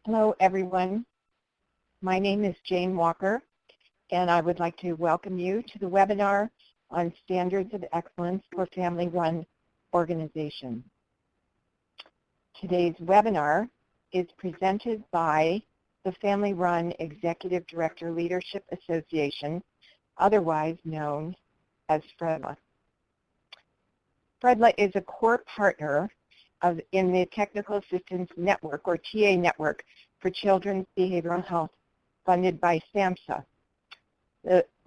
Hello, everyone. My name is Jane Walker, and I would like to welcome you to the webinar on Standards of Excellence for Family-Run Organizations. Today's webinar is presented by the Family-Run Executive Director Leadership Association, otherwise known as FREDLA. FREDLA is a core partner in the Technical Assistance Network, or TA Network, for Children's Behavioral Health, funded by SAMHSA.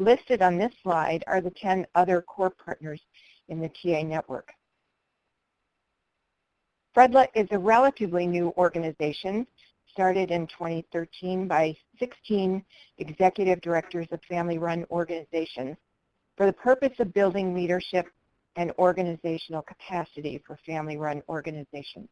Listed on this slide are the 10 other core partners in the TA network. FREDLA is a relatively new organization, started in 2013 by 16 executive directors of family-run organizations for the purpose of building leadership and organizational capacity for family-run organizations.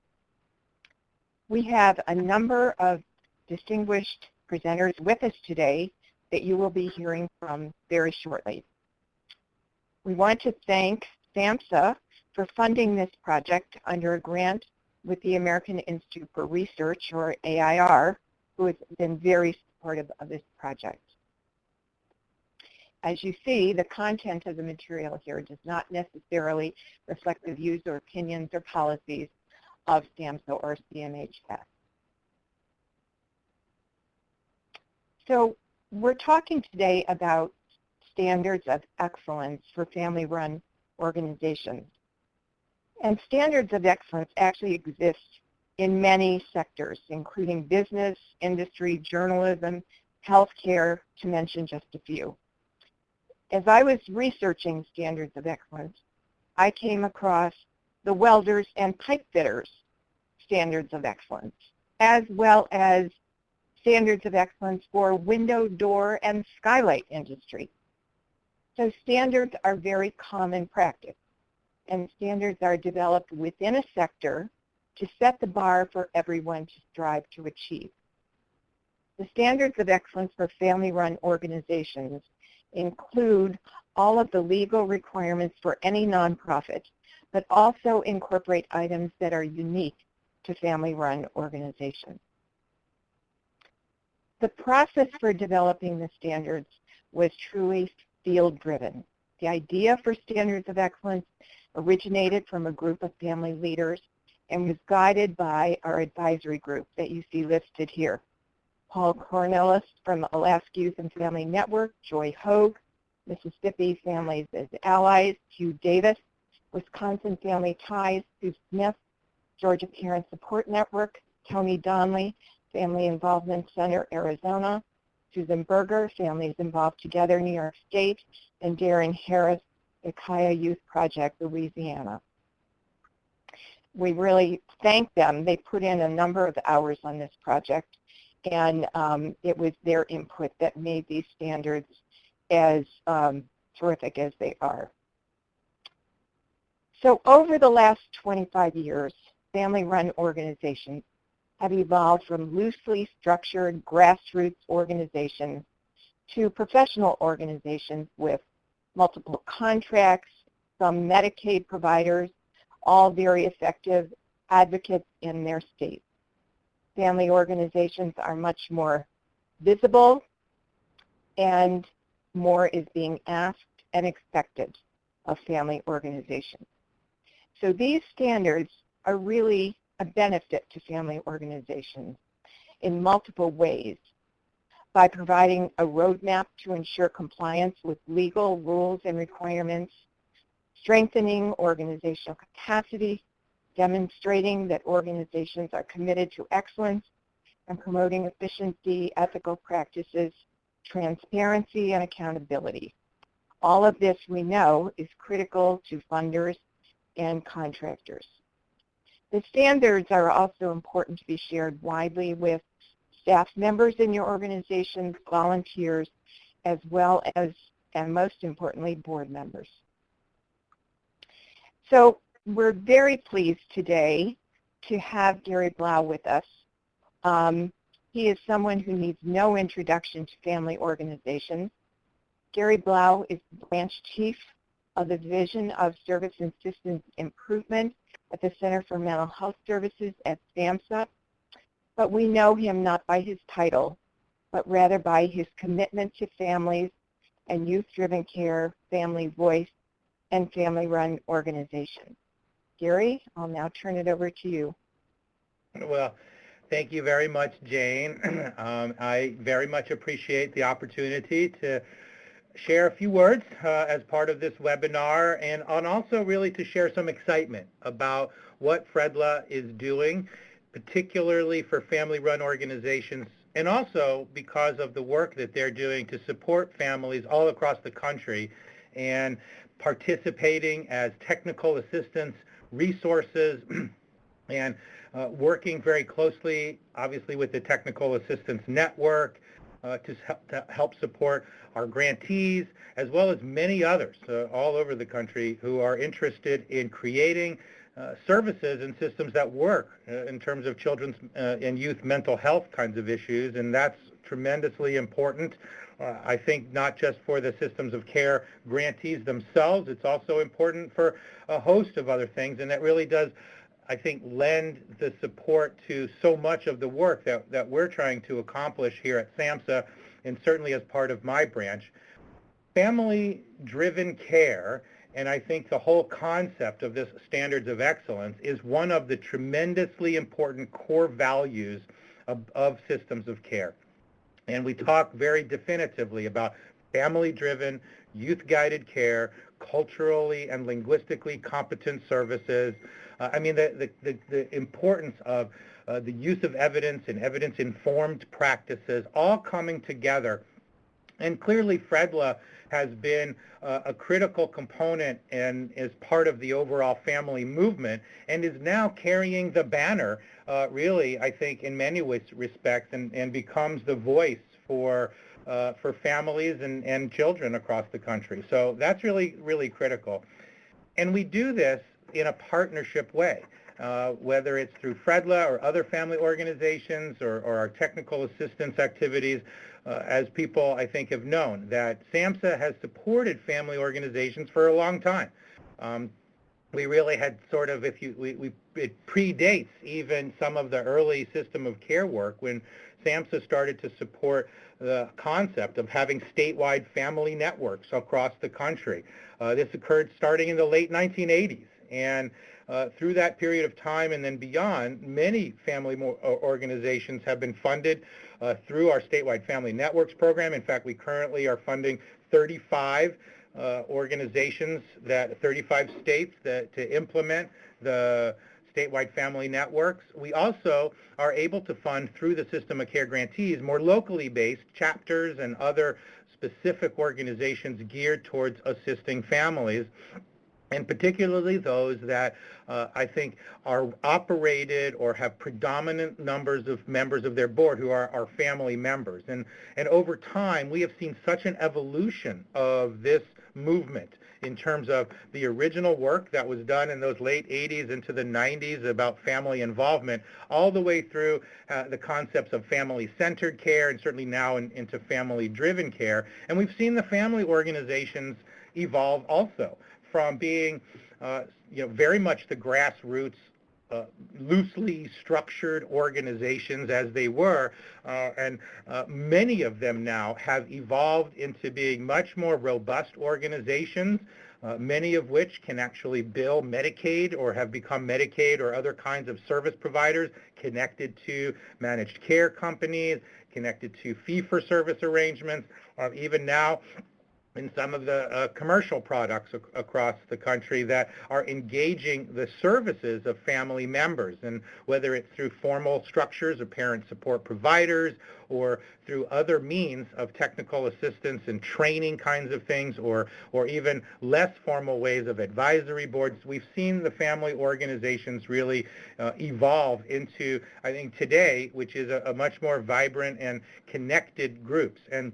We have a number of distinguished presenters with us today that you will be hearing from very shortly. We want to thank SAMHSA for funding this project under a grant with the American Institute for Research, or AIR, who has been very supportive of this project. As you see, the content of the material here does not necessarily reflect the views or opinions or policies of SAMHSA or CMHS. So we're talking today about standards of excellence for family-run organizations. And standards of excellence actually exist in many sectors, including business, industry, journalism, healthcare, to mention just a few. As I was researching standards of excellence, I came across the welders and pipe fitters standards of excellence, as well as standards of excellence for window, door, and skylight industry. So standards are very common practice, and standards are developed within a sector to set the bar for everyone to strive to achieve. The standards of excellence for family-run organizations include all of the legal requirements for any nonprofit, but also incorporate items that are unique to family-run organizations. The process for developing the standards was truly field-driven. The idea for standards of excellence originated from a group of family leaders and was guided by our advisory group that you see listed here. Paul Cornelis from Alaska Youth and Family Network, Joy Hogue, Mississippi Families as Allies, Hugh Davis, Wisconsin Family Ties, Sue Smith, Georgia Parent Support Network, Tony Donnelly, Family Involvement Center, Arizona, Susan Berger, Families Involved Together, New York State, and Darren Harris, the Kaya Youth Project, Louisiana. We really thank them. They put in a number of hours on this project, and it was their input that made these standards as terrific as they are. So over the last 25 years, family-run organizations have evolved from loosely structured grassroots organizations to professional organizations with multiple contracts, some Medicaid providers, all very effective advocates in their states. Family organizations are much more visible, and more is being asked and expected of family organizations. So these standards are really a benefit to family organizations in multiple ways, by providing a roadmap to ensure compliance with legal rules and requirements, strengthening organizational capacity, demonstrating that organizations are committed to excellence, and promoting efficiency, ethical practices, transparency, and accountability. All of this, we know, is critical to funders and contractors. The standards are also important to be shared widely with staff members in your organizations, volunteers, as well as, and most importantly, board members. So we're very pleased today to have Gary Blau with us. He is someone who needs no introduction to family organizations. Gary Blau is branch chief of the Division of Service and Systems Improvement at the Center for Mental Health Services at SAMHSA. but we know him not by his title, but rather by his commitment to families and youth-driven care, family voice, and family-run organizations. Gary, I'll now turn it over to you. Well, thank you very much, Jane. I very much appreciate the opportunity to share a few words as part of this webinar, and also really to share some excitement about what FREDLA is doing, particularly for family-run organizations, and also because of the work that they're doing to support families all across the country and participating as technical assistance, resources, and working very closely, obviously, with the Technical Assistance Network to help support our grantees, as well as many others all over the country who are interested in creating services and systems that work in terms of children's and youth mental health kinds of issues, and that's tremendously important. I think not just for the systems of care grantees themselves, it's also important for a host of other things, and that really does, I think, lend the support to so much of the work that we're trying to accomplish here at SAMHSA, and certainly as part of my branch. Family-driven care, and I think the whole concept of this standards of excellence, is one of the tremendously important core values of systems of care. And we talk very definitively about family-driven, youth-guided care, culturally and linguistically competent services. I mean, the importance of the use of evidence and evidence-informed practices all coming together. And clearly, FREDLA has been a critical component and is part of the overall family movement, and is now carrying the banner, really, I think, in many respects, and becomes the voice for families and children across the country. So that's really, really critical. And we do this in a partnership way, whether it's through FREDLA or other family organizations or our technical assistance activities. As people, I think, have known, that SAMHSA has supported family organizations for a long time. We really had sort of, it predates even some of the early system of care work when SAMHSA started to support the concept of having statewide family networks across the country. This occurred starting in the late 1980s. And through that period of time and then beyond, many family organizations have been funded through our statewide family networks program. In fact, we currently are funding 35 organizations, 35 states to implement the statewide family networks. We also are able to fund through the system of care grantees more locally based chapters and other specific organizations geared towards assisting families, and particularly those that I think are operated or have predominant numbers of members of their board who are our family members. And over time, we have seen such an evolution of this movement in terms of the original work that was done in those late 80s into the 90s about family involvement, all the way through the concepts of family-centered care, and certainly now into family-driven care. And we've seen the family organizations evolve also, from being very much the grassroots, loosely structured organizations as they were, and many of them now have evolved into being much more robust organizations, many of which can actually bill Medicaid or have become Medicaid or other kinds of service providers connected to managed care companies, connected to fee-for-service arrangements, even now in some of the commercial products across the country that are engaging the services of family members, and whether it's through formal structures of parent support providers or through other means of technical assistance and training kinds of things, or even less formal ways of advisory boards, we've seen the family organizations really evolve into, I think today, which is a much more vibrant and connected groups. And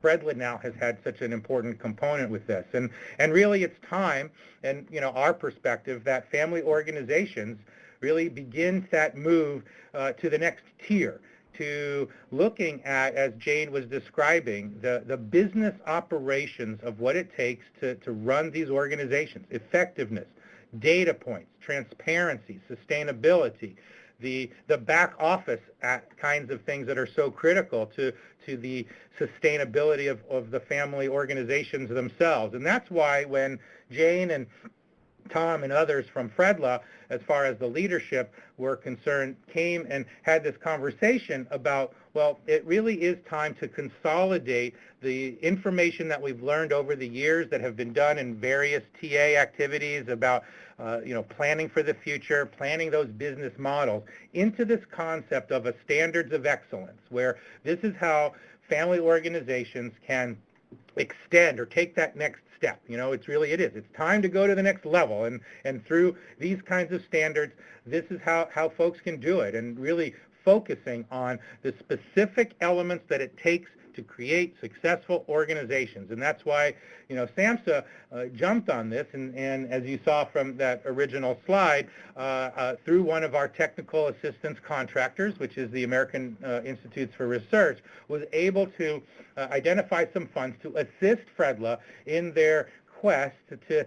FREDLA now has had such an important component with this. And really it's time, and our perspective, that family organizations really begin that move to the next tier, to looking at, as Jane was describing, the business operations of what it takes to run these organizations, effectiveness, data points, transparency, sustainability, the back office kinds of things that are so critical to the sustainability of the family organizations themselves. And that's why when Jane and Tom and others from FREDLA, as far as the leadership were concerned, came and had this conversation about, well, it really is time to consolidate the information that we've learned over the years that have been done in various TA activities about planning for the future, planning those business models, into this concept of a standards of excellence, where this is how family organizations can extend or take that next step. It is. It's time to go to the next level, and through these kinds of standards, this is how folks can do it, and really focusing on the specific elements that it takes to create successful organizations. And that's why, SAMHSA jumped on this, and as you saw from that original slide, through one of our technical assistance contractors, which is the American Institutes for Research, was able to identify some funds to assist FREDLA in their quest to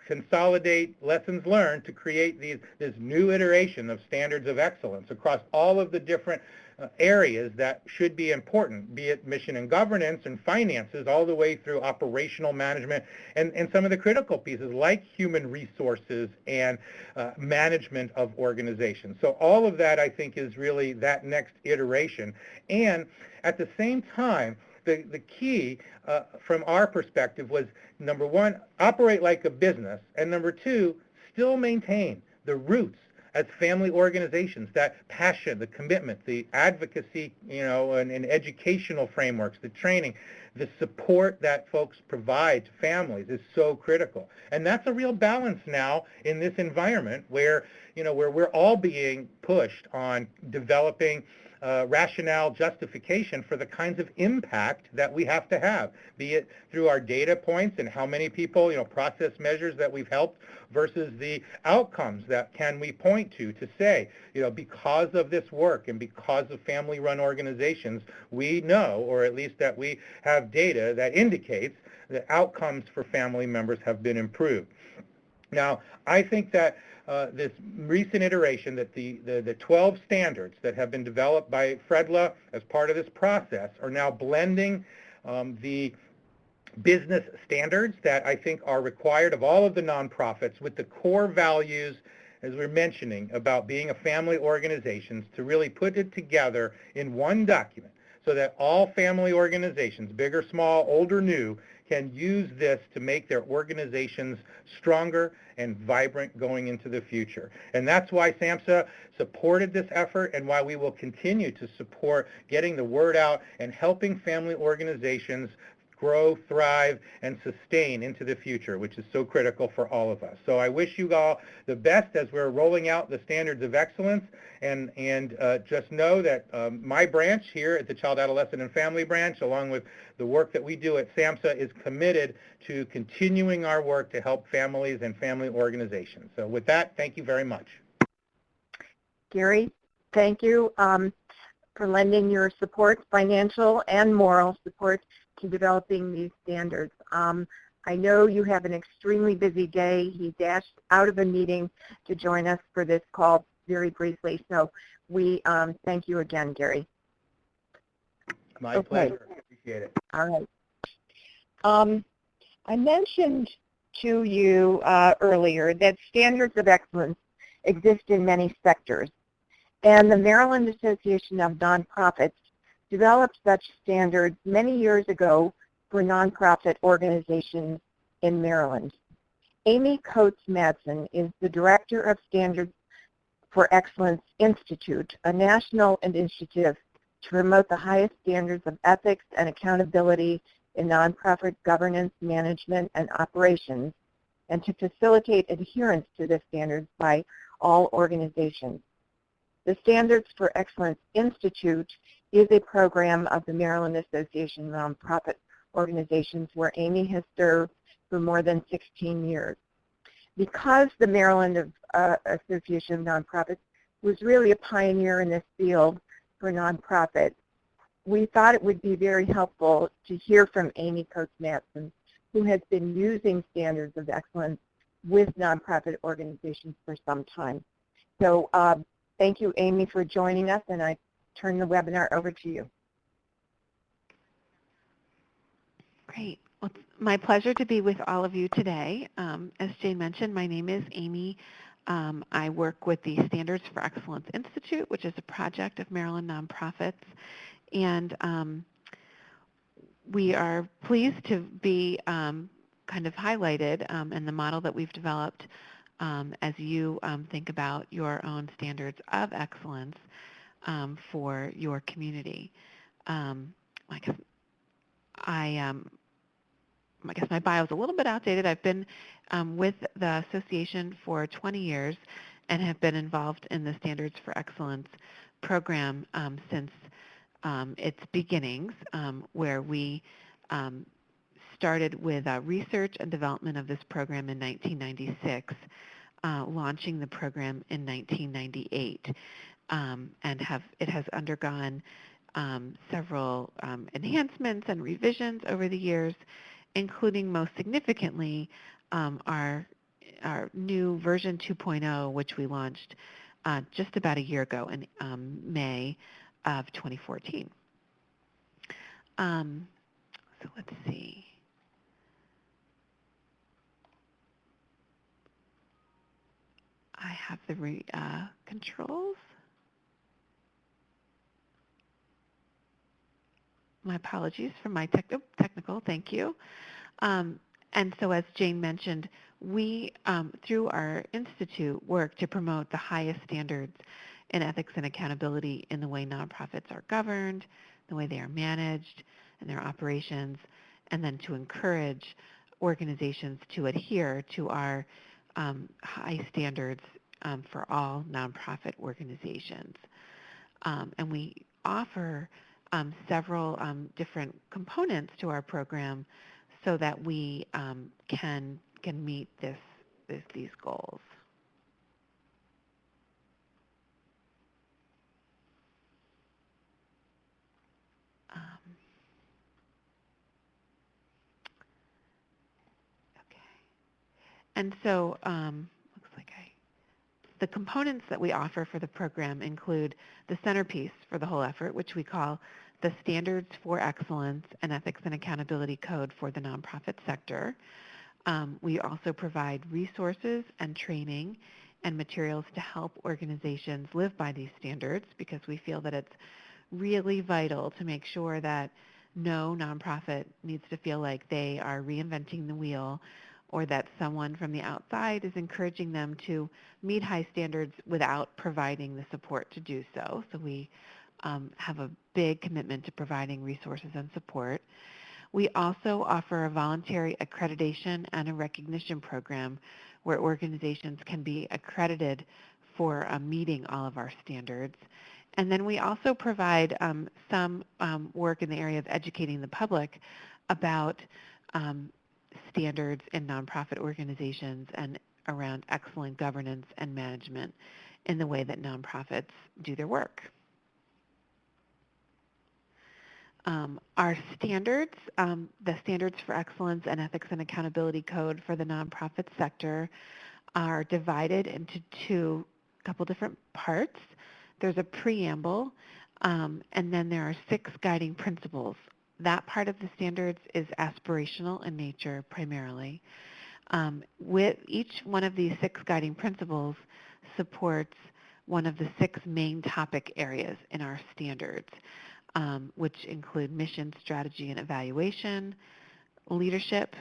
consolidate lessons learned to create this new iteration of standards of excellence across all of the different areas that should be important, be it mission and governance and finances, all the way through operational management and some of the critical pieces like human resources and management of organizations. So all of that, I think, is really that next iteration. And at the same time, the key from our perspective was, number one, operate like a business, and number two, still maintain the roots as family organizations, that passion, the commitment, the advocacy, and educational frameworks, the training, the support that folks provide to families is so critical. And that's a real balance now in this environment where we're all being pushed on developing rationale justification for the kinds of impact that we have to have, be it through our data points and how many people, process measures that we've helped versus the outcomes that can we point to say, because of this work and because of family-run organizations, we know, or at least that we have data that indicates that outcomes for family members have been improved. Now, I think that this recent iteration, that the 12 standards that have been developed by FREDLA as part of this process are now blending the business standards that I think are required of all of the nonprofits with the core values, as we're mentioning, about being a family organization, to really put it together in one document so that all family organizations, big or small, old or new, can use this to make their organizations stronger and vibrant going into the future. And that's why SAMHSA supported this effort, and why we will continue to support getting the word out and helping family organizations grow, thrive, and sustain into the future, which is so critical for all of us. So I wish you all the best as we're rolling out the standards of excellence, and just know that my branch here at the Child, Adolescent, and Family Branch, along with the work that we do at SAMHSA, is committed to continuing our work to help families and family organizations. So with that, thank you very much. Gary, thank you for lending your support, financial and moral support, to developing these standards. I know you have an extremely busy day. He dashed out of a meeting to join us for this call very briefly. So we thank you again, Gary. My pleasure. I appreciate it. All right. I mentioned to you earlier that standards of excellence exist in many sectors, and the Maryland Association of Nonprofits developed such standards many years ago for nonprofit organizations in Maryland. Amy Coates-Madsen is the Director of Standards for Excellence Institute, a national initiative to promote the highest standards of ethics and accountability in nonprofit governance, management, and operations, and to facilitate adherence to the standards by all organizations. The Standards for Excellence Institute is a program of the Maryland Association of Nonprofit Organizations where Amy has served for more than 16 years. Because the Maryland Association of Nonprofits was really a pioneer in this field for nonprofits, we thought it would be very helpful to hear from Amy Coates-Madsen, who has been using standards of excellence with nonprofit organizations for some time. So Thank you, Amy, for joining us, and I turn the webinar over to you. Great. Well, it's my pleasure to be with all of you today. As Jane mentioned, my name is Amy. I work with the Standards for Excellence Institute, which is a project of Maryland nonprofits, and we are pleased to be kind of highlighted in the model that we've developed as you think about your own standards of excellence for your community. I guess I guess my bio is a little bit outdated. I've been with the association for 20 years and have been involved in the Standards for Excellence program since its beginnings, where we started with research and development of this program in 1996, launching the program in 1998, and it has undergone several enhancements and revisions over the years, including most significantly our new version 2.0, which we launched just about a year ago in May of 2014. So let's see. I have the controls. My apologies for my technical, thank you. And so as Jane mentioned, we, through our institute, work to promote the highest standards in ethics and accountability in the way nonprofits are governed, the way they are managed, and their operations, and then to encourage organizations to adhere to our high standards for all nonprofit organizations. And we offer several different components to our program so that we can meet these goals. Okay. And so looks like the components that we offer for the program include the centerpiece for the whole effort, which we call the Standards for Excellence and Ethics and Accountability Code for the nonprofit sector. We also provide resources and training and materials to help organizations live by these standards, because we feel that it's really vital to make sure that no nonprofit needs to feel like they are reinventing the wheel, or that someone from the outside is encouraging them to meet high standards without providing the support to do so. So we have a big commitment to providing resources and support. We also offer a voluntary accreditation and a recognition program where organizations can be accredited for meeting all of our standards. And then we also provide some work in the area of educating the public about standards in nonprofit organizations and around excellent governance and management in the way that nonprofits do their work. Our standards, the Standards for Excellence and Ethics and Accountability Code for the nonprofit sector, are divided into a couple different parts. There's a preamble, and then there are 6 guiding principles. That part of the standards is aspirational in nature primarily. With each one of these 6 guiding principles supports one of the 6 main topic areas in our standards, which include mission, strategy, and evaluation, leadership,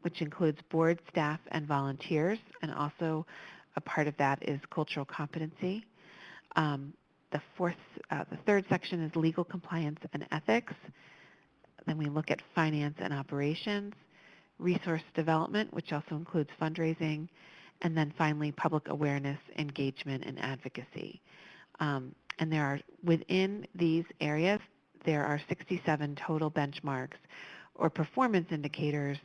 which includes board, staff, and volunteers, and also a part of that is cultural competency. The 3rd section is legal compliance and ethics. Then we look at finance and operations, resource development, which also includes fundraising, and then finally public awareness, engagement, and advocacy. And there are, within these areas, there are 67 total benchmarks or performance indicators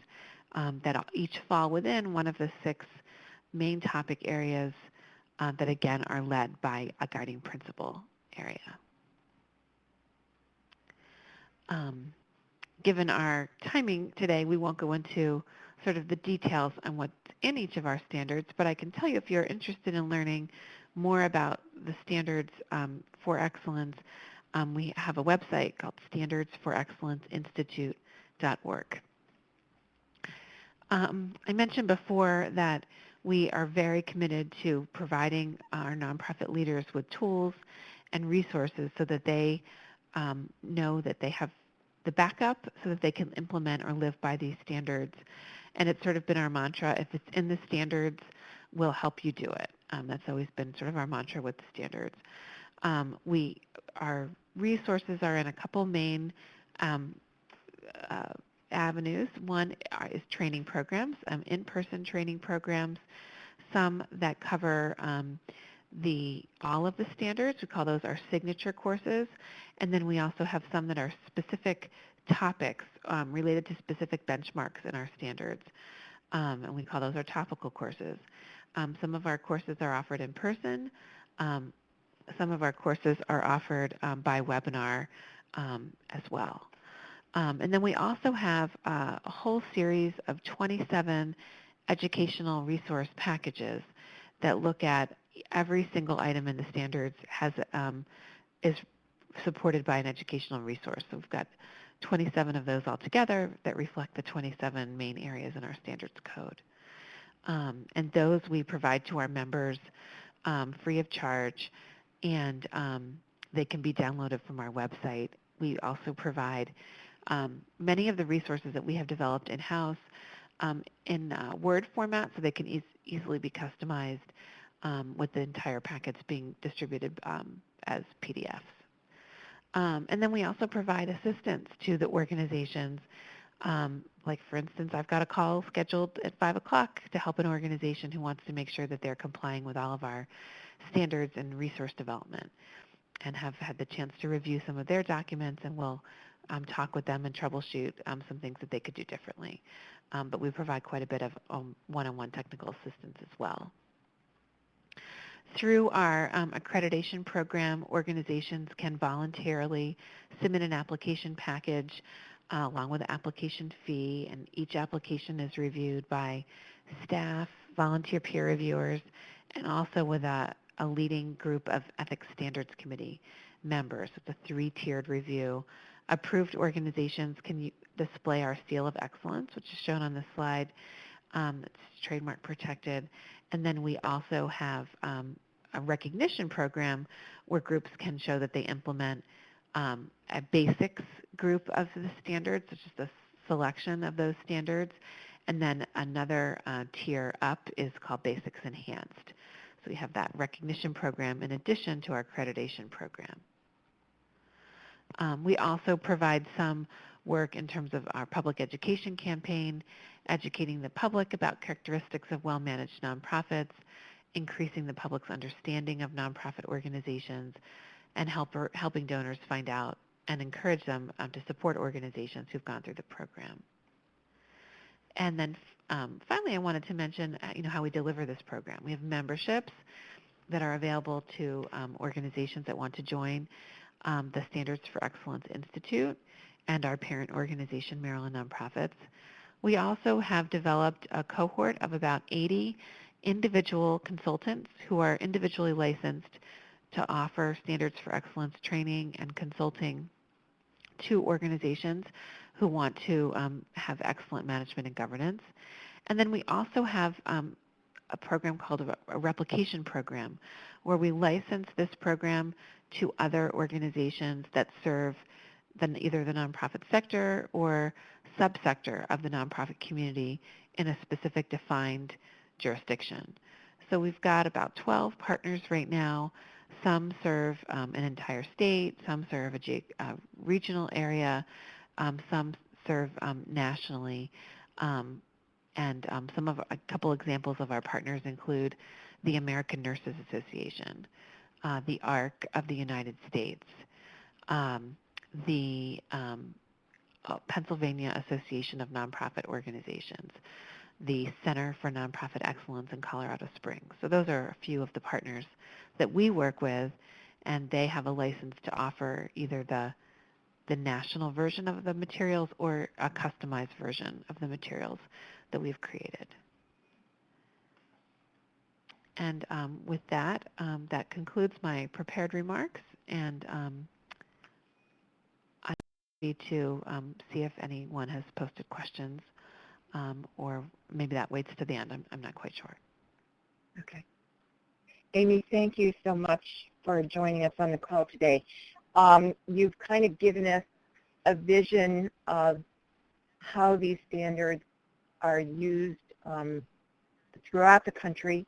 that each fall within one of the 6 main topic areas that again are led by a guiding principle area. Given our timing today, we won't go into sort of the details on what's in each of our standards, but I can tell you if you're interested in learning more about the standards for excellence, we have a website called standardsforexcellenceinstitute.org. I mentioned before that we are very committed to providing our nonprofit leaders with tools and resources so that they know that they have the backup so that they can implement or live by these standards. And it's sort of been our mantra, if it's in the standards, we'll help you do it. That's always been sort of our mantra with the standards. Our resources are in a couple main avenues. One is training programs, in-person training programs, some that cover all of the standards. We call those our signature courses. And then we also have some that are specific topics related to specific benchmarks in our standards. And we call those our topical courses. Some of our courses are offered in person. Some of our courses are offered by webinar as well. And then we also have a whole series of 27 educational resource packages that look at every single item in the standards is supported by an educational resource. So we've got 27 of those altogether that reflect the 27 main areas in our standards code. And those we provide to our members free of charge, and they can be downloaded from our website. We also provide many of the resources that we have developed in-house in Word format so they can easily be customized with the entire packets being distributed as PDFs. And then we also provide assistance to the organizations. Like, for instance, I've got a call scheduled at 5 o'clock to help an organization who wants to make sure that they're complying with all of our standards and resource development, and have had the chance to review some of their documents, and we'll talk with them and troubleshoot some things that they could do differently. But we provide quite a bit of one-on-one technical assistance as well. Through our accreditation program, organizations can voluntarily submit an application package along with an application fee, and each application is reviewed by staff, volunteer peer reviewers, and also with a leading group of Ethics Standards Committee members. It's a 3-tiered review. Approved organizations can display our seal of excellence, which is shown on this slide. It's trademark protected. And then we also have a recognition program where groups can show that they implement a basics group of the standards, which is the selection of those standards. And then another tier up is called Basics Enhanced. So we have that recognition program in addition to our accreditation program. We also provide some work in terms of our public education campaign, educating the public about characteristics of well-managed nonprofits, increasing the public's understanding of nonprofit organizations, and helping donors find out and encourage them to support organizations who've gone through the program. And then finally, I wanted to mention how we deliver this program. We have memberships that are available to organizations that want to join the Standards for Excellence Institute and our parent organization, Maryland Nonprofits. We also have developed a cohort of about 80 individual consultants who are individually licensed to offer Standards for Excellence training and consulting to organizations who want to have excellent management and governance. And then we also have a program called a replication program, where we license this program to other organizations that serve either the nonprofit sector or subsector of the nonprofit community in a specific defined jurisdiction. So we've got about 12 partners right now. Some serve an entire state, some serve a regional area, some serve nationally, and a couple examples of our partners include the American Nurses Association, the ARC of the United States, the Pennsylvania Association of Nonprofit Organizations, the Center for Nonprofit Excellence in Colorado Springs. So those are a few of the partners that we work with, and they have a license to offer either the national version of the materials or a customized version of the materials that we've created. And with that, that concludes my prepared remarks, and I'm ready to see if anyone has posted questions, or maybe that waits to the end. I'm not quite sure. Okay. Amy, thank you so much for joining us on the call today. You've kind of given us a vision of how these standards are used throughout the country,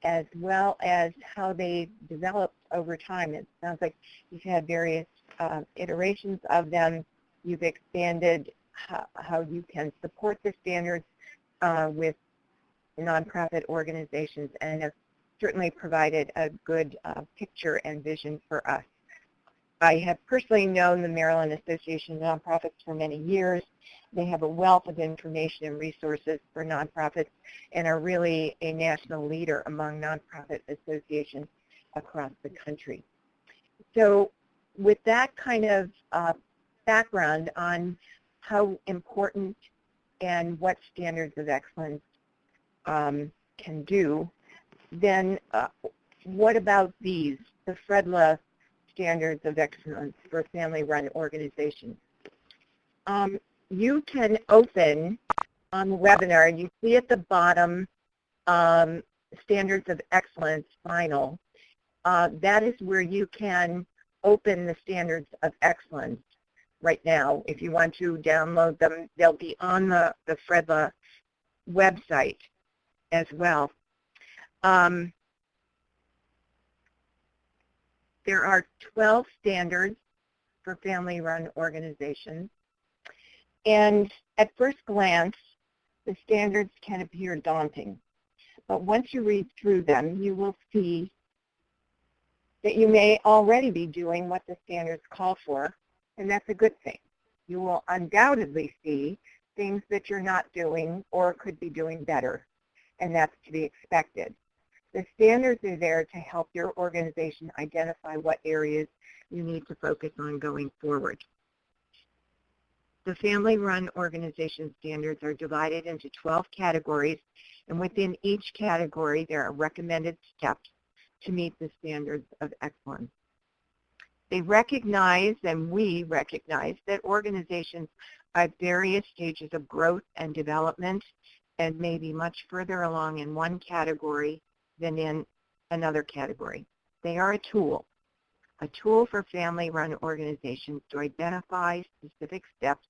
as well as how they developed over time. It sounds like you've had various iterations of them. You've expanded how you can support the standards with nonprofit organizations, and have certainly provided a good picture and vision for us. I have personally known the Maryland Association of Nonprofits for many years. They have a wealth of information and resources for nonprofits and are really a national leader among nonprofit associations across the country. So with that kind of background on how important and what standards of excellence can do, then what about these, the FREDLA standards of excellence for family-run organizations? You can open on the webinar, you see at the bottom standards of excellence final. That is where you can open the standards of excellence right now. If you want to download them, they'll be on the FREDLA website as well. There are 12 standards for family-run organizations, and at first glance, the standards can appear daunting. But once you read through them, you will see that you may already be doing what the standards call for, and that's a good thing. You will undoubtedly see things that you're not doing or could be doing better, and that's to be expected. The standards are there to help your organization identify what areas you need to focus on going forward. The family-run organization standards are divided into 12 categories, and within each category there are recommended steps to meet the standards of excellence. They recognize, and we recognize, that organizations are at various stages of growth and development and may be much further along in one category than in another category. They are a tool for family-run organizations to identify specific steps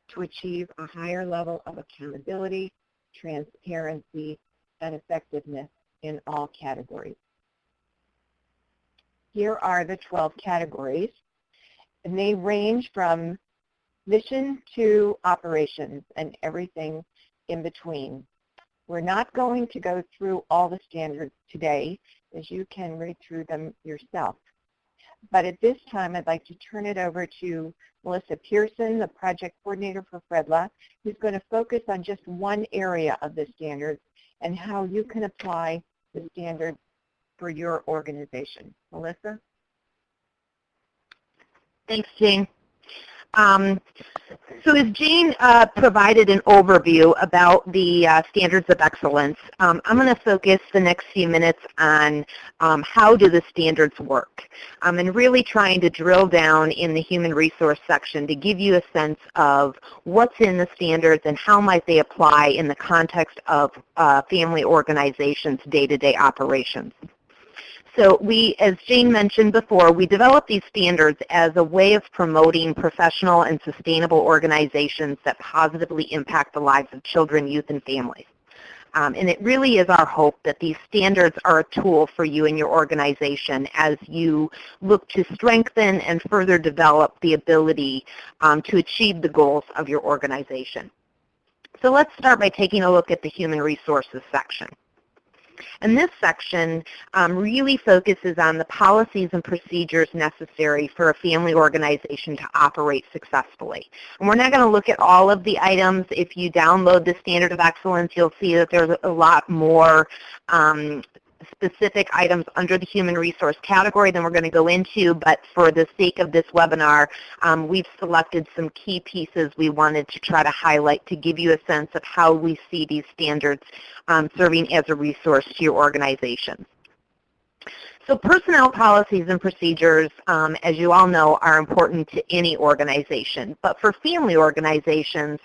to achieve a higher level of accountability, transparency, and effectiveness in all categories. Here are the 12 categories, and they range from mission to operations and everything in between. We're not going to go through all the standards today, as you can read through them yourself. But at this time, I'd like to turn it over to Melissa Pearson, the project coordinator for FREDLA, who's going to focus on just one area of the standards and how you can apply the standards for your organization. Melissa? Thanks, Jane. So as Jane provided an overview about the standards of excellence, I'm going to focus the next few minutes on how do the standards work, and really trying to drill down in the human resource section to give you a sense of what's in the standards and how might they apply in the context of family organizations' day-to-day operations. So we, as Jane mentioned before, we developed these standards as a way of promoting professional and sustainable organizations that positively impact the lives of children, youth, and families. And it really is our hope that these standards are a tool for you and your organization as you look to strengthen and further develop the ability to achieve the goals of your organization. So let's start by taking a look at the human resources section. And this section really focuses on the policies and procedures necessary for a family organization to operate successfully. And we're not going to look at all of the items. If you download the Standard of Excellence, you'll see that there's a lot more specific items under the human resource category than we're going to go into, but for the sake of this webinar, we've selected some key pieces we wanted to try to highlight to give you a sense of how we see these standards serving as a resource to your organization. So personnel policies and procedures, as you all know, are important to any organization. But for family organizations,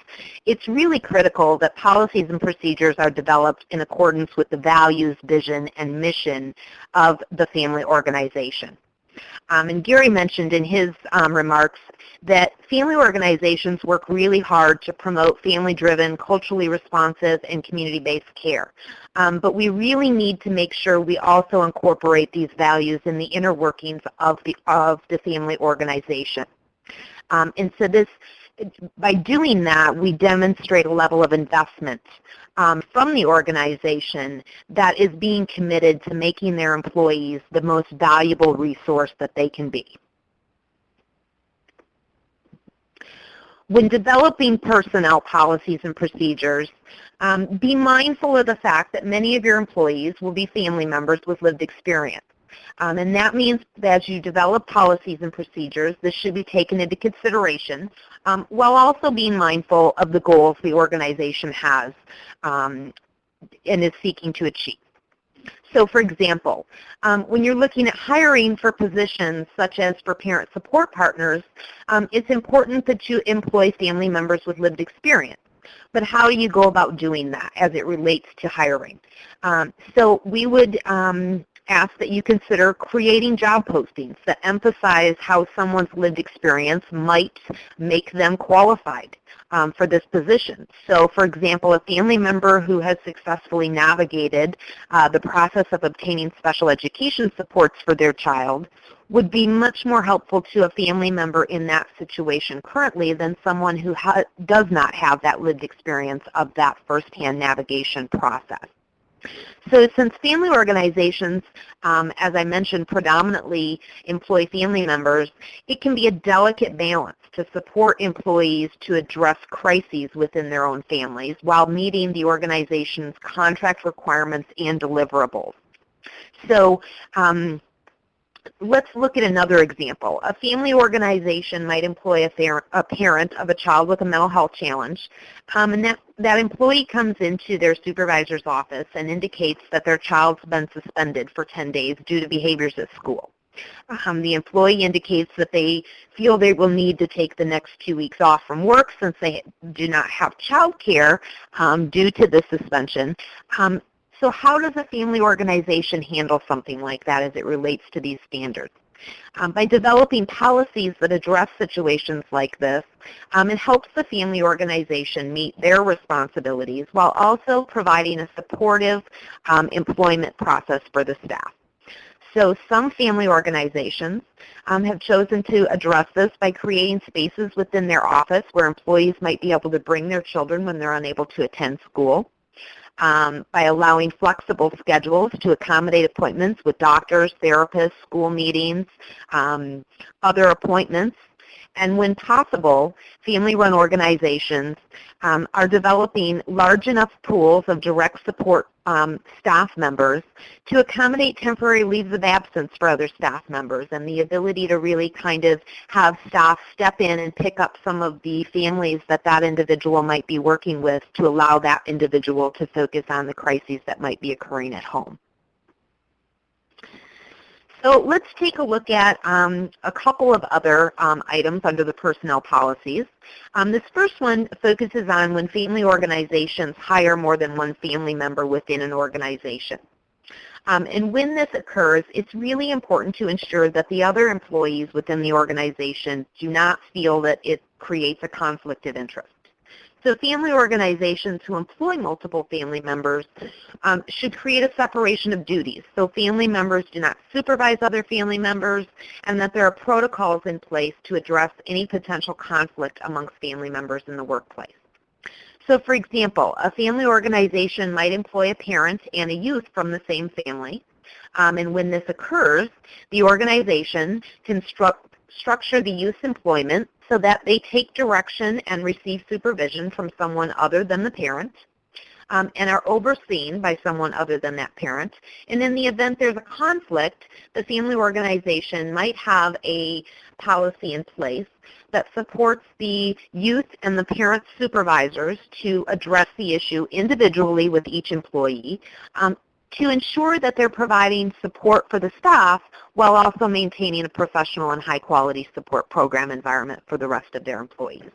it's really critical that policies and procedures are developed in accordance with the values, vision, and mission of the family organization. And Gary mentioned in his remarks that family organizations work really hard to promote family-driven, culturally responsive, and community-based care. But we really need to make sure we also incorporate these values in the inner workings of the family organization. And so by doing that, we demonstrate a level of investment from the organization that is being committed to making their employees the most valuable resource that they can be. When developing personnel policies and procedures, be mindful of the fact that many of your employees will be family members with lived experience. And that means that as you develop policies and procedures, this should be taken into consideration while also being mindful of the goals the organization has and is seeking to achieve. So for example, when you're looking at hiring for positions such as for parent support partners, it's important that you employ family members with lived experience. But how do you go about doing that as it relates to hiring? So we would ask that you consider creating job postings that emphasize how someone's lived experience might make them qualified for this position. So for example, a family member who has successfully navigated the process of obtaining special education supports for their child would be much more helpful to a family member in that situation currently than someone who does not have that lived experience of that firsthand navigation process. So since family organizations, as I mentioned, predominantly employ family members, it can be a delicate balance to support employees to address crises within their own families while meeting the organization's contract requirements and deliverables. So let's look at another example. A family organization might employ a parent of a child with a mental health challenge, and that employee comes into their supervisor's office and indicates that their child's been suspended for 10 days due to behaviors at school. The employee indicates that they feel they will need to take the next 2 weeks off from work since they do not have child care due to the suspension. So how does a family organization handle something like that as it relates to these standards? By developing policies that address situations like this, it helps the family organization meet their responsibilities while also providing a supportive employment process for the staff. So some family organizations have chosen to address this by creating spaces within their office where employees might be able to bring their children when they're unable to attend school. By allowing flexible schedules to accommodate appointments with doctors, therapists, school meetings, other appointments. And when possible, family-run organizations are developing large enough pools of direct support staff members to accommodate temporary leaves of absence for other staff members and the ability to really kind of have staff step in and pick up some of the families that that individual might be working with to allow that individual to focus on the crises that might be occurring at home. So let's take a look at a couple of other items under the personnel policies. This first one focuses on when family organizations hire more than one family member within an organization. And when this occurs, it's really important to ensure that the other employees within the organization do not feel that it creates a conflict of interest. So family organizations who employ multiple family members should create a separation of duties. So family members do not supervise other family members and that there are protocols in place to address any potential conflict amongst family members in the workplace. So for example, a family organization might employ a parent and a youth from the same family. And when this occurs, the organization can structure the youth's employment so that they take direction and receive supervision from someone other than the parent. and are overseen by someone other than that parent. And in the event there's a conflict, the family organization might have a policy in place that supports the youth and the parent supervisors to address the issue individually with each employee, to ensure that they're providing support for the staff while also maintaining a professional and high-quality support program environment for the rest of their employees.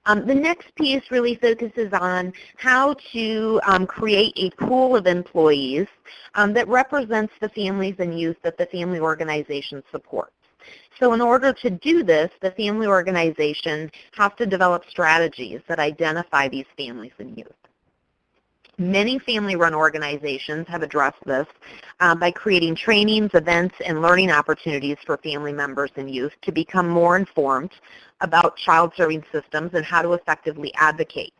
The next piece really focuses on how to create a pool of employees that represents the families and youth that the family organization supports. So in order to do this, the family organization has to develop strategies that identify these families and youth. Many family-run organizations have addressed this by creating trainings, events, and learning opportunities for family members and youth to become more informed about child-serving systems and how to effectively advocate.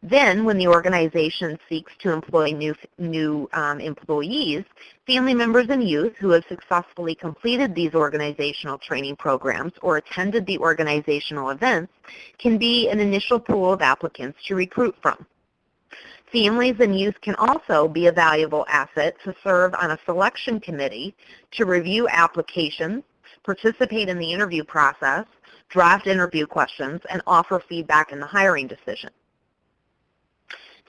Then, when the organization seeks to employ new employees, family members and youth who have successfully completed these organizational training programs or attended the organizational events can be an initial pool of applicants to recruit from. Families and youth can also be a valuable asset to serve on a selection committee to review applications, participate in the interview process, draft interview questions, and offer feedback in the hiring decision.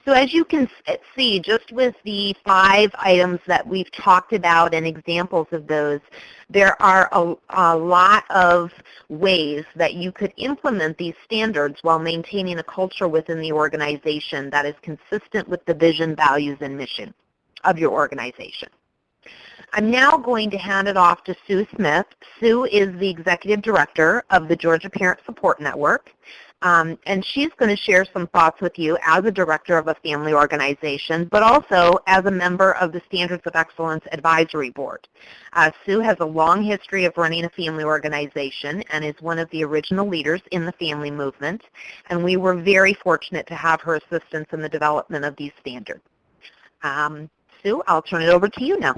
So as you can see, just with the 5 items that we've talked about and examples of those, there are a lot of ways that you could implement these standards while maintaining a culture within the organization that is consistent with the vision, values, and mission of your organization. I'm now going to hand it off to Sue Smith. Sue is the Executive Director of the Georgia Parent Support Network, and she's going to share some thoughts with you as a director of a family organization, but also as a member of the Standards of Excellence Advisory Board. Sue has a long history of running a family organization and is one of the original leaders in the family movement, and we were very fortunate to have her assistance in the development of these standards. Sue, I'll turn it over to you now.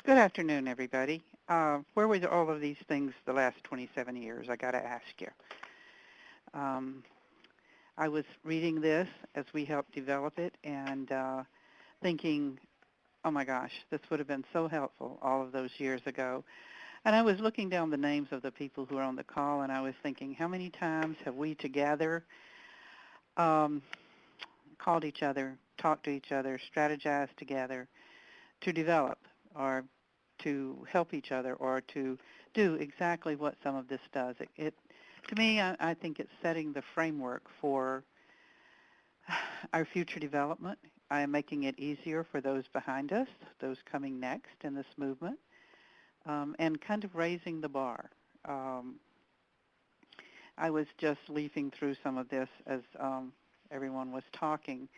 Good afternoon, everybody. Where were all of these things the last 27 years, I got to ask you. I was reading this as we helped develop it and thinking, oh my gosh, this would have been so helpful all of those years ago. And I was looking down the names of the people who are on the call, and I was thinking, how many times have we together called each other, talked to each other, strategized together to develop or to help each other or to do exactly what some of this does. To me, I think it's setting the framework for our future development. I am making it easier for those behind us, those coming next in this movement, and kind of raising the bar. I was just leafing through some of this as everyone was talking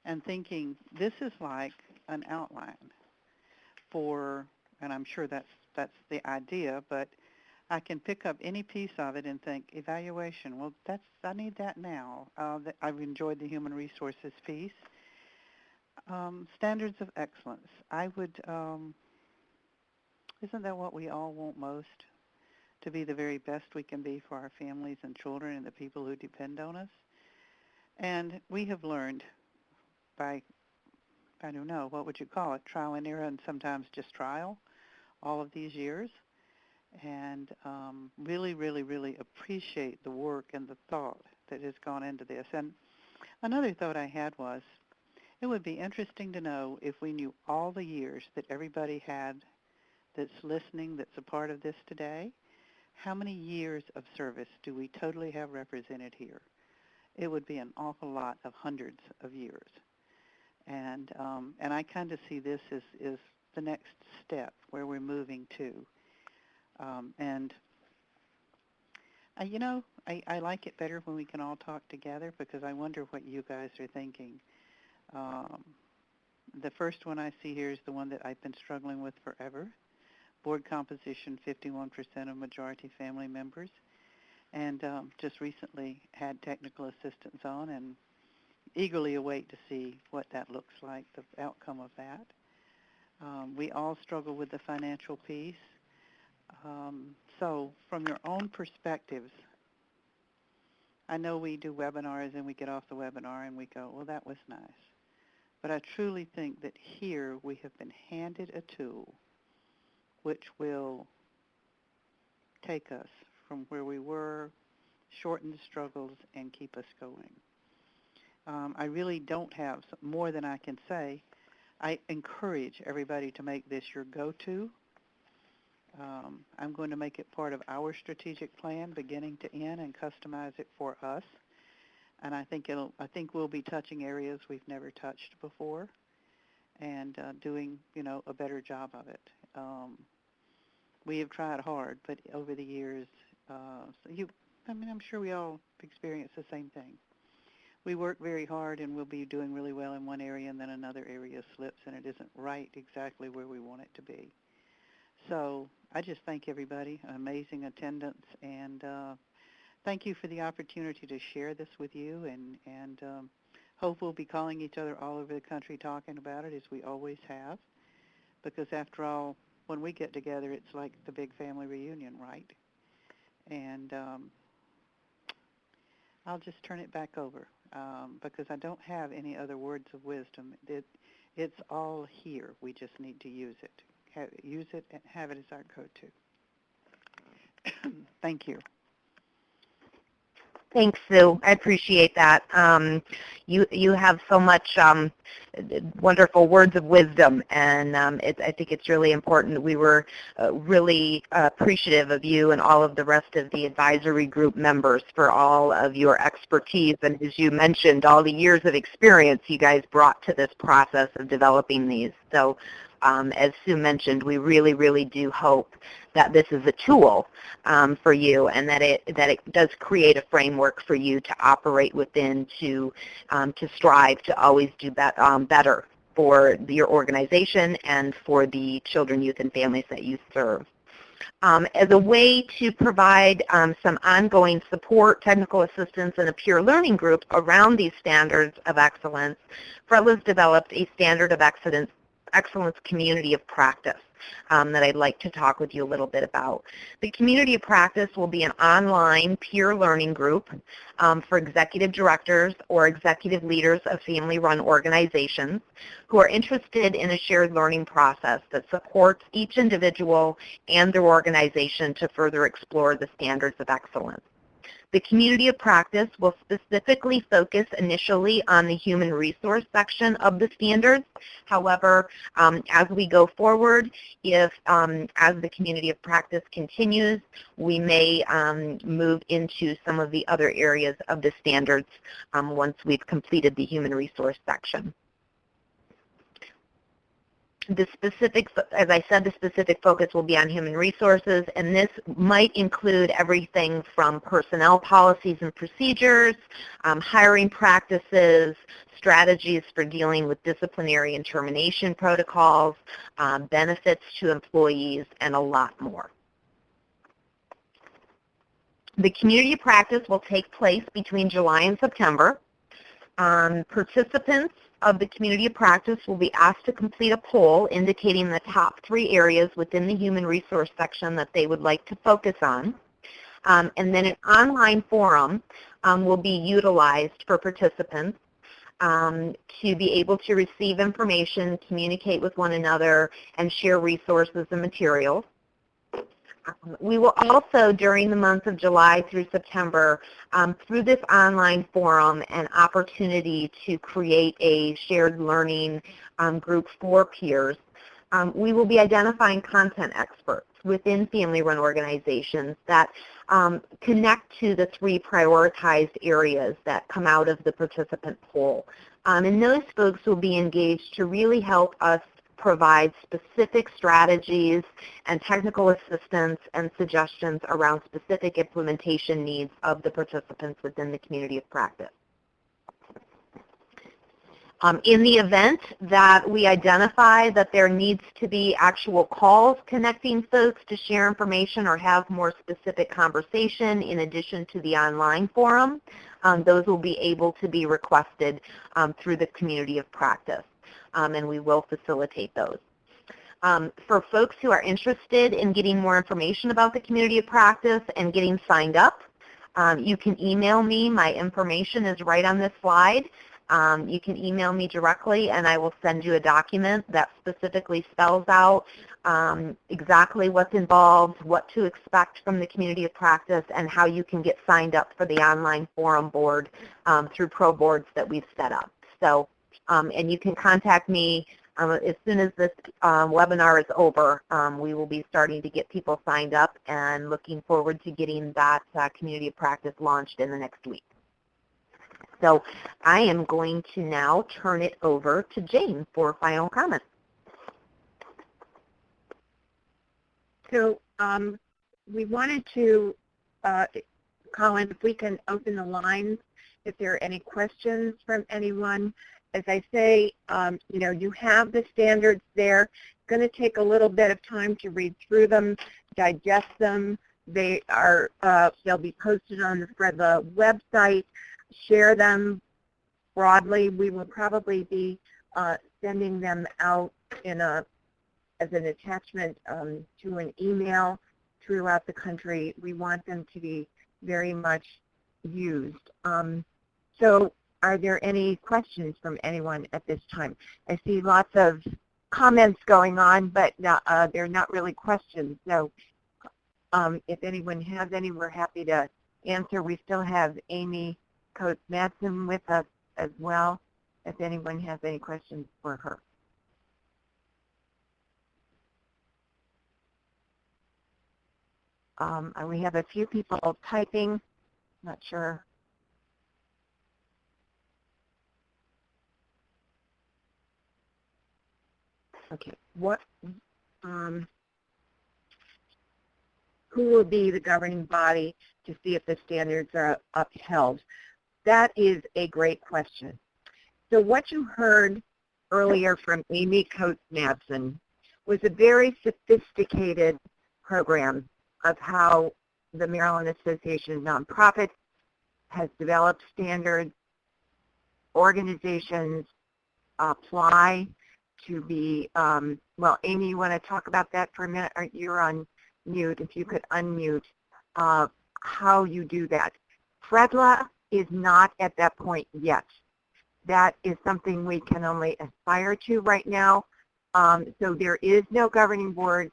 and thinking this is like an outline for, and I'm sure that's the idea, but I can pick up any piece of it and think, evaluation, well, I need that now. I've enjoyed the human resources piece. Standards of excellence. I would, isn't that what we all want most? To be the very best we can be for our families and children and the people who depend on us. And we have learned by, I don't know, what would you call it, trial and error, and sometimes just trial, all of these years, and really, really, really appreciate the work and the thought that has gone into this. And another thought I had was, it would be interesting to know if we knew all the years that everybody had that's listening, that's a part of this today, how many years of service do we totally have represented here? It would be an awful lot of hundreds of years. And I kind of see this as the next step where we're moving to. I like it better when we can all talk together because I wonder what you guys are thinking. The first one I see here is the one that I've been struggling with forever. Board composition, 51% of majority family members. And just recently had technical assistance on and eagerly await to see what that looks like, the outcome of that. We all struggle with the financial piece. So from your own perspectives, I know we do webinars and we get off the webinar and we go, well, that was nice. But I truly think that here we have been handed a tool which will take us from where we were, shorten the struggles, and keep us going. I really don't have more than I can say. I encourage everybody to make this your go-to. I'm going to make it part of our strategic plan beginning to end and customize it for us. And I think we'll be touching areas we've never touched before and doing, a better job of it. We have tried hard, but over the years, I'm sure we all experience the same thing. We work very hard and we'll be doing really well in one area and then another area slips and it isn't right exactly where we want it to be. So I just thank everybody, amazing attendance, and thank you for the opportunity to share this with you, and hope we'll be calling each other all over the country talking about it as we always have, because after all, when we get together, it's like the big family reunion, right? And I'll just turn it back over because I don't have any other words of wisdom. It's all here. We just need to use it. Use it and have it as our go-to. Thank you. Thanks, Sue. I appreciate that. You have so much wonderful words of wisdom, and I think it's really important. We were really appreciative of you and all of the rest of the advisory group members for all of your expertise, and as you mentioned, all the years of experience you guys brought to this process of developing these. So as Sue mentioned, we really, really do hope that this is a tool for you, and that it does create a framework for you to operate within, to strive to always do better for your organization and for the children, youth, and families that you serve. As a way to provide some ongoing support, technical assistance, and a peer learning group around these standards of excellence, FREDLA's developed a standard of excellence community of practice that I'd like to talk with you a little bit about. The community of practice will be an online peer learning group for executive directors or executive leaders of family-run organizations who are interested in a shared learning process that supports each individual and their organization to further explore the standards of excellence. The community of practice will specifically focus initially on the human resource section of the standards. However, as we go forward, as the community of practice continues, we may move into some of the other areas of the standards once we've completed the human resource section. The specific, as I said, the specific focus will be on human resources, and this might include everything from personnel policies and procedures, hiring practices, strategies for dealing with disciplinary and termination protocols, benefits to employees, and a lot more. The community practice will take place between July and September. Participants of the community of practice will be asked to complete a poll indicating the top 3 areas within the human resource section that they would like to focus on. And then an online forum will be utilized for participants to be able to receive information, communicate with one another, and share resources and materials. We will also, during the month of July through September, through this online forum, an opportunity to create a shared learning group for peers. We will be identifying content experts within family-run organizations that connect to the 3 prioritized areas that come out of the participant poll. And those folks will be engaged to really help us provide specific strategies and technical assistance and suggestions around specific implementation needs of the participants within the community of practice. In the event that we identify that there needs to be actual calls connecting folks to share information or have more specific conversation in addition to the online forum, those will be able to be requested through the community of practice. And we will facilitate those. For folks who are interested in getting more information about the community of practice and getting signed up, You can email me. My information is right on this slide. You can email me directly, and I will send you a document that specifically spells out exactly what's involved, what to expect from the community of practice, and how you can get signed up for the online forum board through pro boards that we've set up. So, and you can contact me as soon as this webinar is over. We will be starting to get people signed up and looking forward to getting that community of practice launched in the next week. So I am going to now turn it over to Jane for final comments. So we wanted to, Colin, if we can open the lines, if there are any questions from anyone. As I say, you know, you have the standards there. It's going to take a little bit of time to read through them, digest them. They are, they'll be posted on the FREDLA website. Share them broadly. We will probably be sending them out in as an attachment to an email throughout the country. We want them to be very much used. So are there any questions from anyone at this time? I see lots of comments going on, but they're not really questions. So if anyone has any, we're happy to answer. We still have Amy Coates-Madsen with us as well, if anyone has any questions for her. We have a few people typing, not sure. Okay, what, who will be the governing body to see if the standards are upheld? That is a great question. So what you heard earlier from Amy Coates-Madsen was a very sophisticated program of how the Maryland Association of Nonprofits has developed standards. Organizations apply to be, well, Amy, you want to talk about that for a minute? You're on mute. If you could unmute how you do that. FREDLA is not at that point yet. That is something we can only aspire to right now. So there is no governing board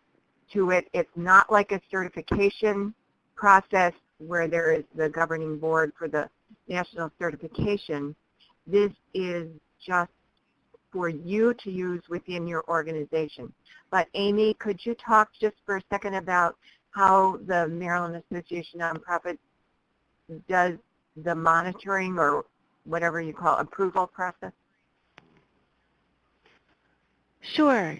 to it. It's not like a certification process where there is the governing board for the national certification. This is just for you to use within your organization. But Amy, could you talk just for a second about how the Maryland Association of Nonprofits does the monitoring or whatever you call approval process? Sure.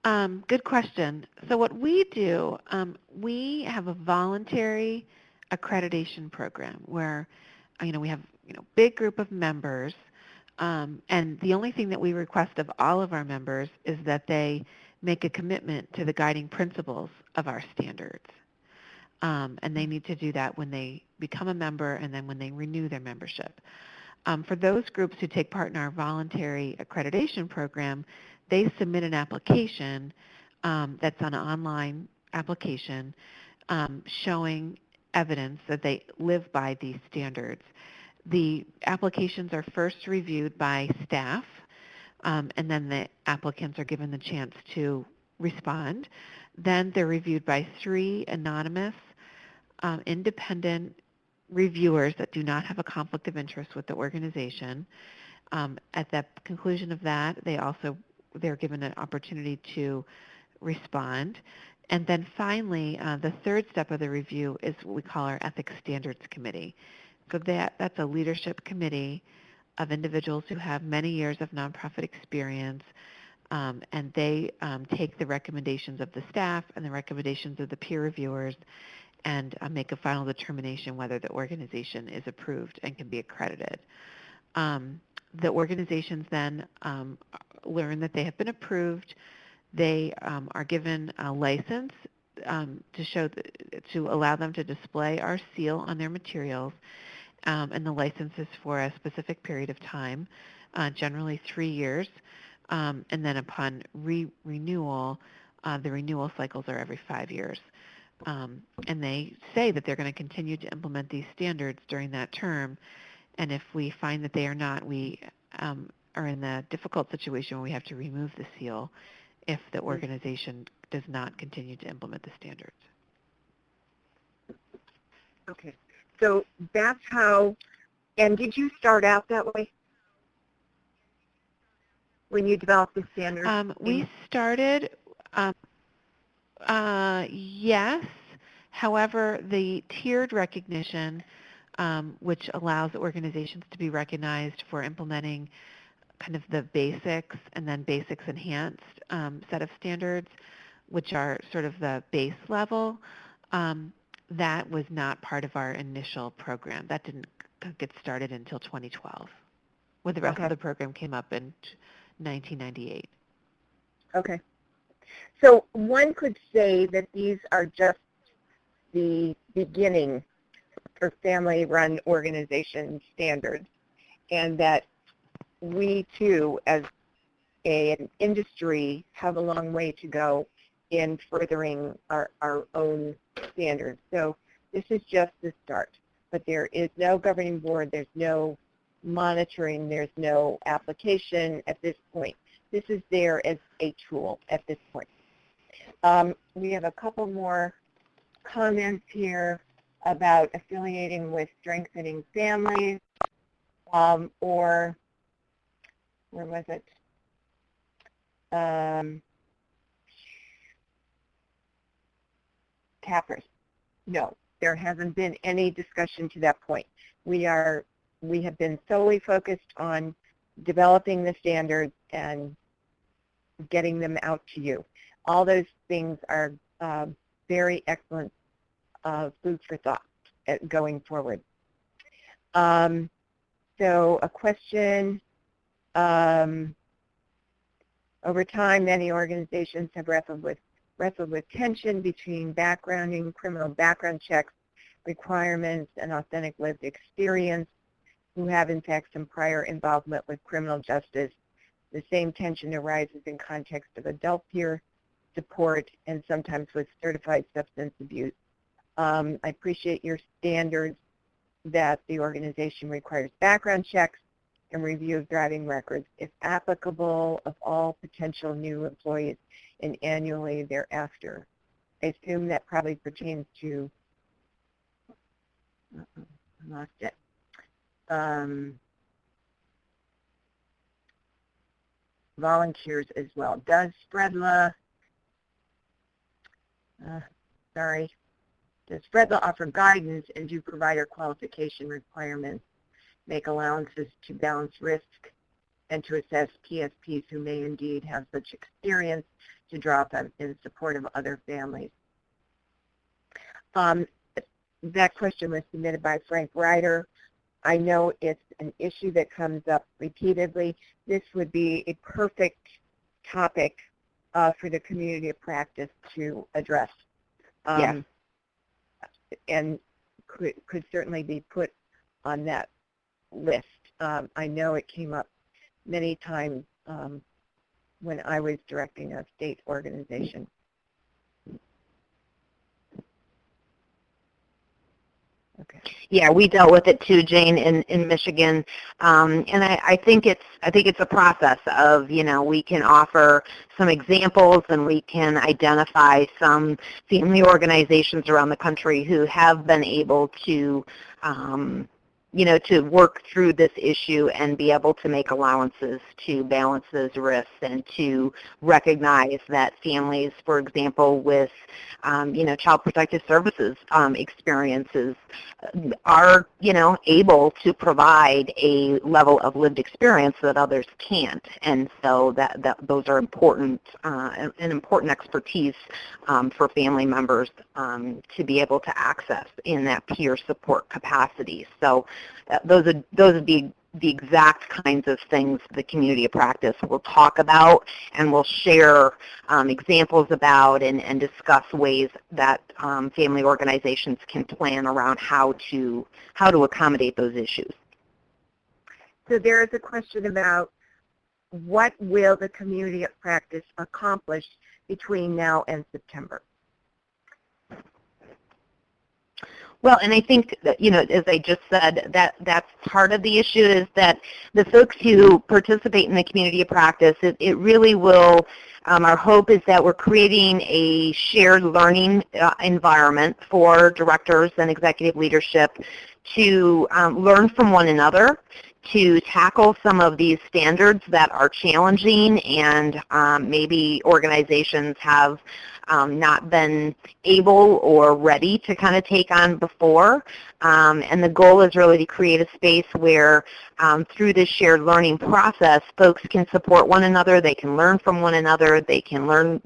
Good question. So what we do, we have a voluntary accreditation program where, we have, big group of members, and the only thing that we request of all of our members is that they make a commitment to the guiding principles of our standards. And they need to do that when they become a member and then when they renew their membership. For those groups who take part in our voluntary accreditation program, they submit an application that's an online application showing evidence that they live by these standards. The applications are first reviewed by staff, and then the applicants are given the chance to respond. Then they're reviewed by 3 anonymous, independent reviewers that do not have a conflict of interest with the organization. At the conclusion of that, they're given an opportunity to respond. And then finally, the third step of the review is what we call our Ethics Standards Committee. So that's a leadership committee of individuals who have many years of nonprofit experience, and they take the recommendations of the staff and the recommendations of the peer reviewers and make a final determination whether the organization is approved and can be accredited. The organizations then learn that they have been approved. They are given a license to allow them to display our seal on their materials, and the license is for a specific period of time, generally 3 years, and then upon renewal, the renewal cycles are every 5 years. And they say that they're going to continue to implement these standards during that term. And if we find that they are not, we are in the difficult situation where we have to remove the seal if the organization does not continue to implement the standards. Okay. So that's how, and did you start out that way when you developed the standards? We started, yes. However, the tiered recognition, which allows organizations to be recognized for implementing kind of the basics and then basics enhanced set of standards, which are sort of the base level, that was not part of our initial program. That didn't get started until 2012, when the rest of the program came up in 1998. Okay. So one could say that these are just the beginning for family-run organization standards, and that we too, as an industry, have a long way to go in furthering our own standards. So this is just the start, but there is no governing board, there's no monitoring, there's no application at this point. This is there as a tool at this point. We have a couple more comments here about affiliating with strengthening families, or where was it? TAPRS. No, there hasn't been any discussion to that point. We have been solely focused on developing the standards and getting them out to you. All those things are very excellent food for thought going forward. So a question, over time, many organizations have wrestled with tension between backgrounding, criminal background checks, requirements, and authentic lived experience, who have in fact some prior involvement with criminal justice. The same tension arises in context of adult peer support and sometimes with certified substance abuse. I appreciate your standards that the organization requires background checks and review of driving records, if applicable, of all potential new employees and annually thereafter. I assume that probably pertains to, I lost it. Volunteers as well. Does FREDLA, does FREDLA offer guidance and do provider qualification requirements, make allowances to balance risk, and to assess PSPs who may indeed have such experience to drop them in support of other families? That question was submitted by Frank Ryder. I know it's an issue that comes up repeatedly. This would be a perfect topic for the community of practice to address. Yes. And could certainly be put on that list. I know it came up many times when I was directing a state organization. Okay. Yeah, we dealt with it too, Jane, in Michigan, and I think it's a process of, you know, we can offer some examples and we can identify some family organizations around the country who have been able to you know, to work through this issue and be able to make allowances to balance those risks and to recognize that families, for example, with, you know, child protective services experiences are, you know, able to provide a level of lived experience that others can't. And so those are important, an important expertise for family members to be able to access in that peer support capacity. So those would be the exact kinds of things the community of practice will talk about and will share examples about and discuss ways that family organizations can plan around how to accommodate those issues. So there is a question about what will the community of practice accomplish between now and September? Well, and I think that, as I just said, that's part of the issue is that the folks who participate in the community of practice, it really will, our hope is that we're creating a shared learning environment for directors and executive leadership to learn from one another, to tackle some of these standards that are challenging and maybe organizations have not been able or ready to kind of take on before. And the goal is really to create a space where through this shared learning process, folks can support one another, they can learn from one another, they can learn,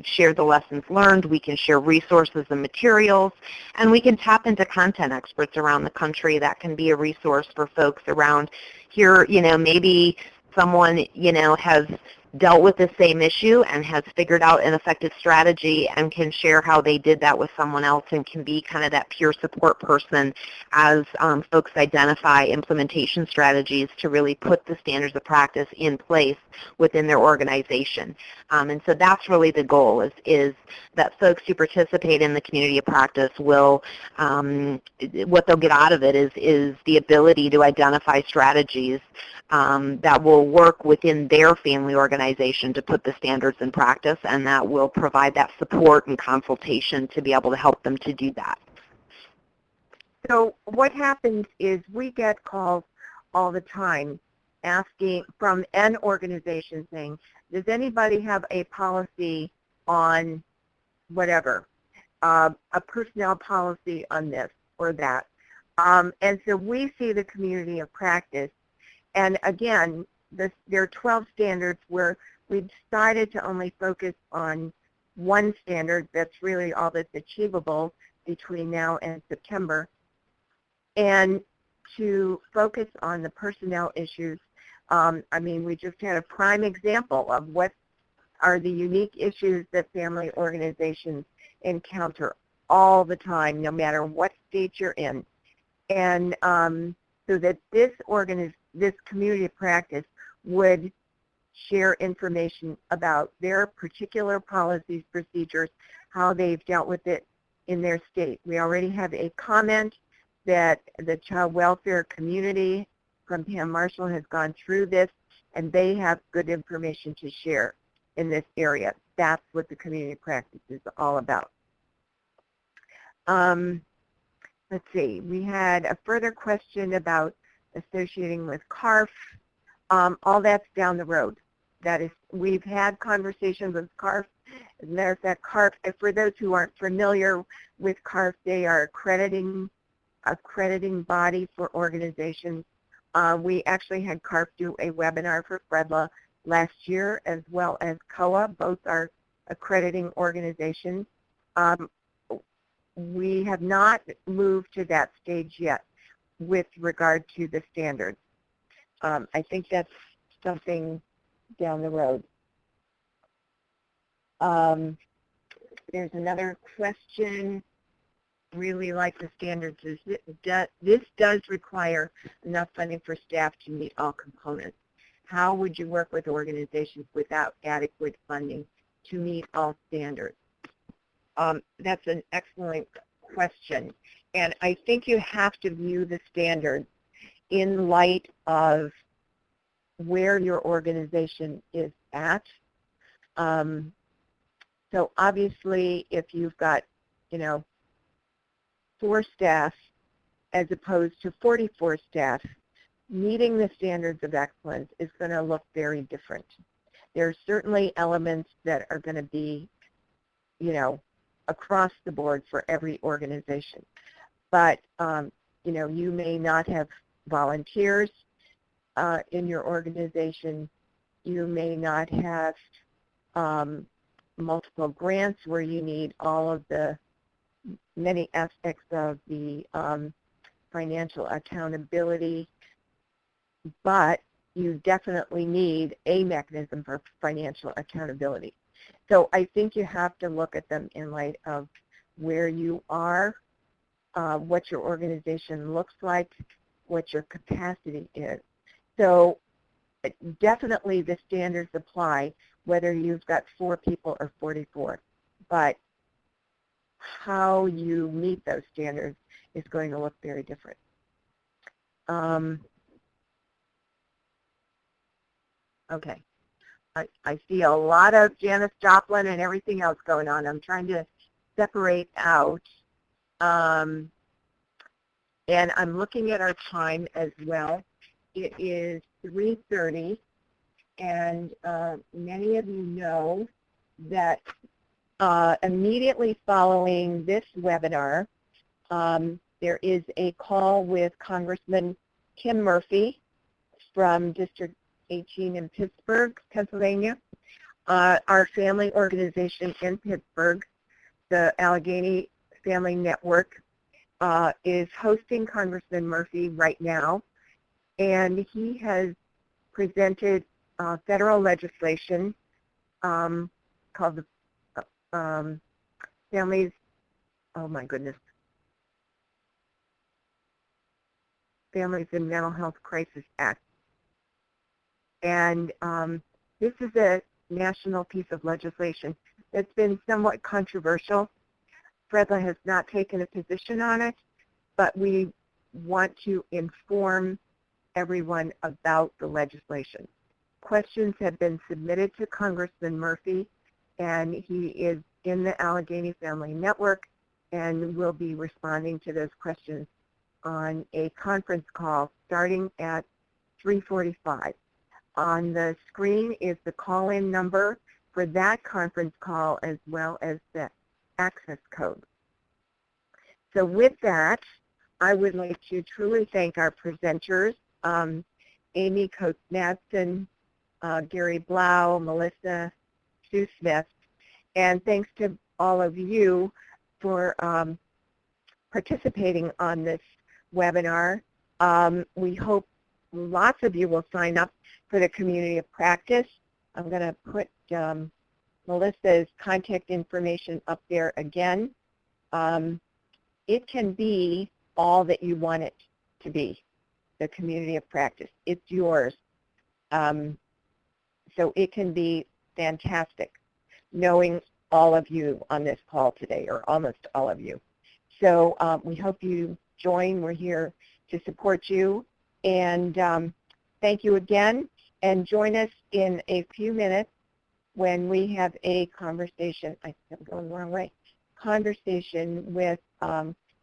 share the lessons learned, we can share resources and materials, and we can tap into content experts around the country that can be a resource for folks around here, maybe someone, has dealt with the same issue and has figured out an effective strategy and can share how they did that with someone else and can be kind of that peer support person as folks identify implementation strategies to really put the standards of practice in place within their organization. And so that's really the goal is that folks who participate in the community of practice will, what they'll get out of it is the ability to identify strategies that will work within their family organization to put the standards in practice, and that will provide that support and consultation to be able to help them to do that. So what happens is we get calls all the time asking from an organization saying, does anybody have a policy on whatever, a personnel policy on this or that? And so we see the community of practice. And again, there are 12 standards where we've decided to only focus on one standard that's really all that's achievable between now and September, and to focus on the personnel issues. We just had a prime example of what are the unique issues that family organizations encounter all the time, no matter what state you're in. And so that this community of practice would share information about their particular policies, procedures, how they've dealt with it in their state. We already have a comment that the child welfare community from Pam Marshall has gone through this, and they have good information to share in this area. That's what the community practice is all about. Let's see, we had a further question about associating with CARF. All that's down the road. That is, we've had conversations with CARF. As a matter of fact, CARF, for those who aren't familiar with CARF, they are accrediting body for organizations. We actually had CARF do a webinar for FREDLA last year, as well as COA. Both are accrediting organizations. We have not moved to that stage yet with regard to the standards. I think that's something down the road. There's another question. Really like the standards. This does require enough funding for staff to meet all components. How would you work with organizations without adequate funding to meet all standards? That's an excellent question. And I think you have to view the standards in light of where your organization is at. So obviously, if you've got, 4 staff as opposed to 44 staff, meeting the standards of excellence is going to look very different. There are certainly elements that are going to be, across the board for every organization. But, you may not have volunteers in your organization. You may not have multiple grants where you need all of the many aspects of the financial accountability, but you definitely need a mechanism for financial accountability. So I think you have to look at them in light of where you are, what your organization looks like, what your capacity is. So definitely the standards apply whether you've got 4 people or 44, but how you meet those standards is going to look very different. Okay. I see a lot of Janice Joplin and everything else going on. I'm trying to separate out. And I'm looking at our time as well. It is 3:30, and many of you know that immediately following this webinar, there is a call with Congressman Tim Murphy from District 18 in Pittsburgh, Pennsylvania. Our family organization in Pittsburgh, the Allegheny Family Network, is hosting Congressman Murphy right now, and he has presented federal legislation called the Families, oh my goodness, Families in Mental Health Crisis Act. And this is a national piece of legislation that's been somewhat controversial. FREDLA has not taken a position on it, but we want to inform everyone about the legislation. Questions have been submitted to Congressman Murphy, and he is in the Allegheny Family Network and will be responding to those questions on a conference call starting at 3:45. On the screen is the call-in number for that conference call as well as the access code. So with that, I would like to truly thank our presenters, Amy Coates-Madsen, Gary Blau, Melissa, Sue Smith, and thanks to all of you for participating on this webinar. We hope lots of you will sign up for the community of practice. I'm going to put Melissa's contact information up there again. It can be all that you want it to be, the community of practice. It's yours. So it can be fantastic knowing all of you on this call today, or almost all of you. So we hope you join. We're here to support you. And thank you again. And join us in a few minutes when we have a conversation. I'm going the wrong way. Conversation with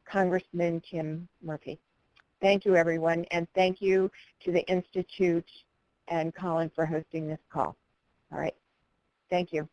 Congressman Tim Murphy. Thank you, everyone. And thank you to the Institute and Colin for hosting this call. All right. Thank you.